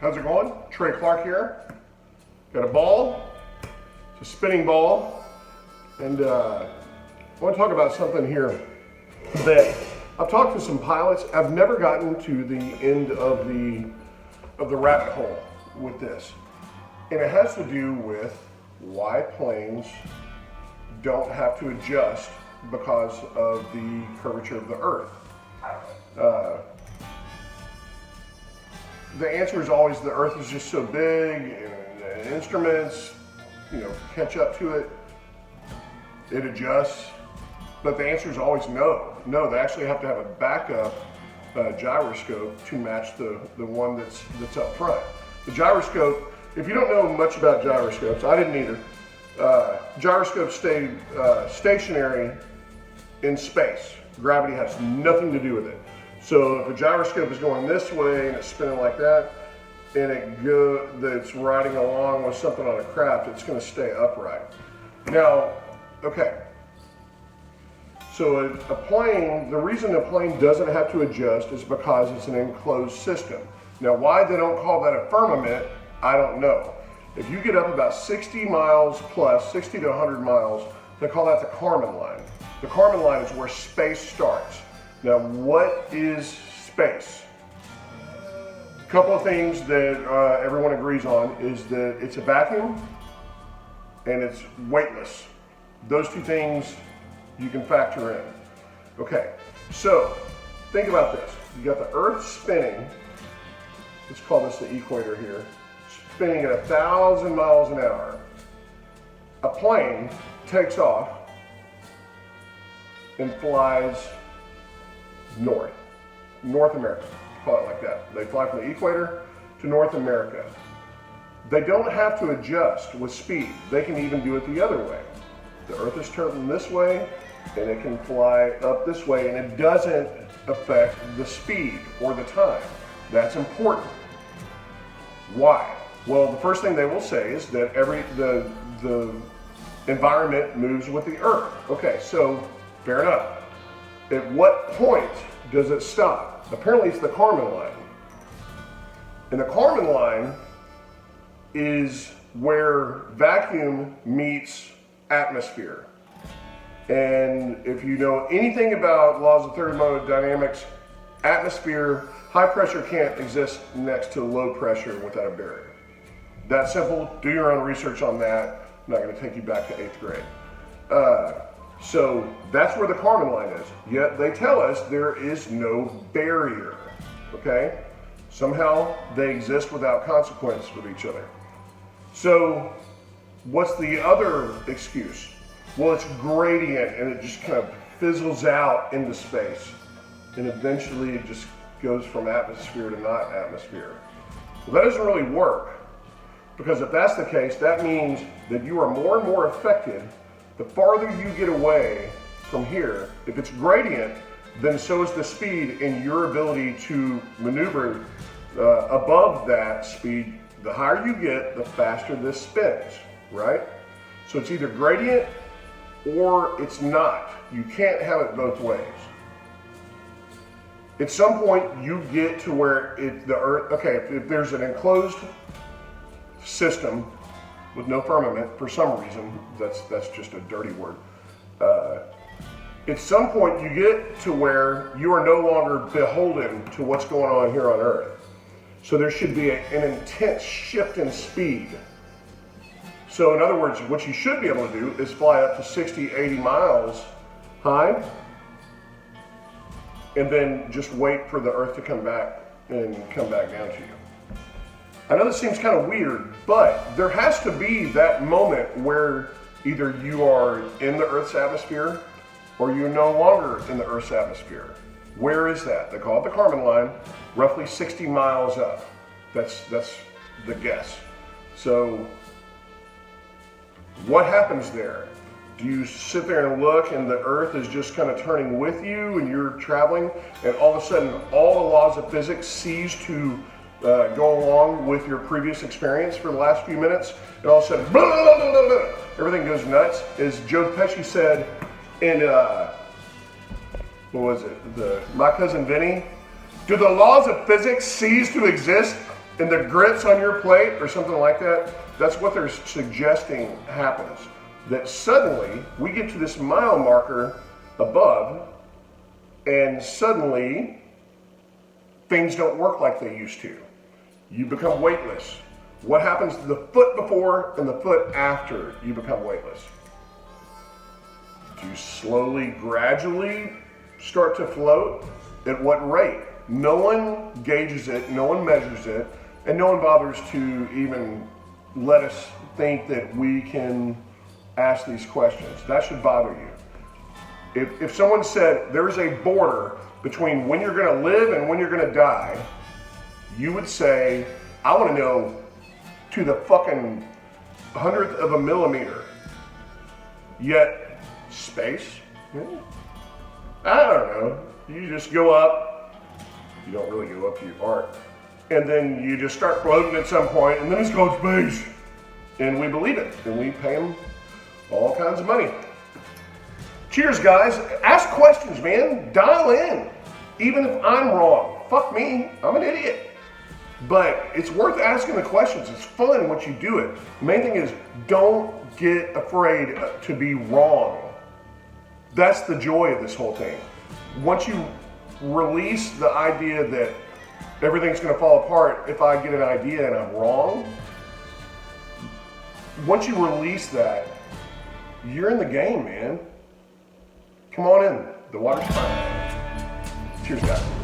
How's it going? Trey Clark here. Got a ball. It's a spinning ball. And I want to talk about something here that I've talked to some pilots. I've never gotten to the end of the rabbit hole with this. And it has to do with why planes don't have to adjust because of the curvature of the Earth. The answer is always the Earth is just so big and instruments, catch up to it. It adjusts. But the answer is always no. No, they actually have to have a backup gyroscope to match the one that's up front. The gyroscope, if you don't know much about gyroscopes, I didn't either. Gyroscopes stay stationary in space. Gravity has nothing to do with it. So if a gyroscope is going this way and it's spinning like that, and it's riding along with something on a craft, it's going to stay upright. Now, okay. So a plane, the reason a plane doesn't have to adjust is because it's an enclosed system. Now, why they don't call that a firmament, I don't know. If you get up about 60 miles plus, 60 to 100 miles, they call that the Kármán line. The Kármán line is where space starts. Now, what is space? A couple of things that everyone agrees on is that it's a vacuum and it's weightless. Those two things you can factor in. Okay, so think about this. You got the Earth spinning. Let's call this the equator here. Spinning at 1,000 miles an hour. A plane takes off and flies North America, call it like that. They fly from the equator to North America. They don't have to adjust with speed. They can even do it the other way. The Earth is turning this way, and it can fly up this way, and it doesn't affect the speed or the time. That's important. Why? Well, the first thing they will say is that the environment moves with the Earth. Okay, so fair enough. At what point does it stop? Apparently it's the Kármán line. And the Kármán line is where vacuum meets atmosphere. And if you know anything about laws of thermodynamics, atmosphere, high pressure can't exist next to low pressure without a barrier. That simple. Do your own research on that. I'm not going to take you back to 8th grade. So that's where the Kármán line is. Yet they tell us there is no barrier. Okay? Somehow they exist without consequence with each other. So what's the other excuse? Well, it's gradient and it just kind of fizzles out into space. And eventually it just goes from atmosphere to not atmosphere. Well, that doesn't really work. Because if that's the case, that means that you are more and more affected the farther you get away from here. If it's gradient, then so is the speed and your ability to maneuver above that speed. The higher you get, the faster this spins, right? So it's either gradient or it's not. You can't have it both ways. At some point, you get to where the Earth, okay, if there's an enclosed system with no firmament, for some reason, that's just a dirty word. At some point, you get to where you are no longer beholden to what's going on here on Earth. So there should be an intense shift in speed. So in other words, what you should be able to do is fly up to 60, 80 miles high, and then just wait for the Earth to come back and come back down to you. I know this seems kind of weird, but there has to be that moment where either you are in the Earth's atmosphere or you're no longer in the Earth's atmosphere. Where is that? They call it the Kármán line, roughly 60 miles up. That's the guess. So what happens there? Do you sit there and look and the Earth is just kind of turning with you and you're traveling and all of a sudden all the laws of physics cease to go along with your previous experience for the last few minutes, and all of a sudden, blah, blah, blah, blah, blah, everything goes nuts? As Joe Pesci said in, My Cousin Vinny, do the laws of physics cease to exist and the grits on your plate or something like that, that's what they're suggesting happens. That suddenly we get to this mile marker above, and suddenly things don't work like they used to. You become weightless. What happens to the foot before and the foot after you become weightless? Do you slowly, gradually start to float? At what rate? No one gauges it, no one measures it, and no one bothers to even let us think that we can ask these questions. That should bother you. If someone said there's a border between when you're going to live and when you're going to die, you would say, I want to know to the fucking 100th of a millimeter. Yet, space? I don't know. You just go up. You don't really go up, you aren't. And then you just start floating at some point, and then it's called space. And we believe it, and we pay them all kinds of money. Cheers, guys. Ask questions, man. Dial in. Even if I'm wrong. Fuck me. I'm an idiot. But it's worth asking the questions. It's fun once you do it. The main thing is don't get afraid to be wrong. That's the joy of this whole thing. Once you release the idea that everything's going to fall apart if I get an idea and I'm wrong, once you release that, you're in the game, man. Come on in. The water's fine. Cheers, guys.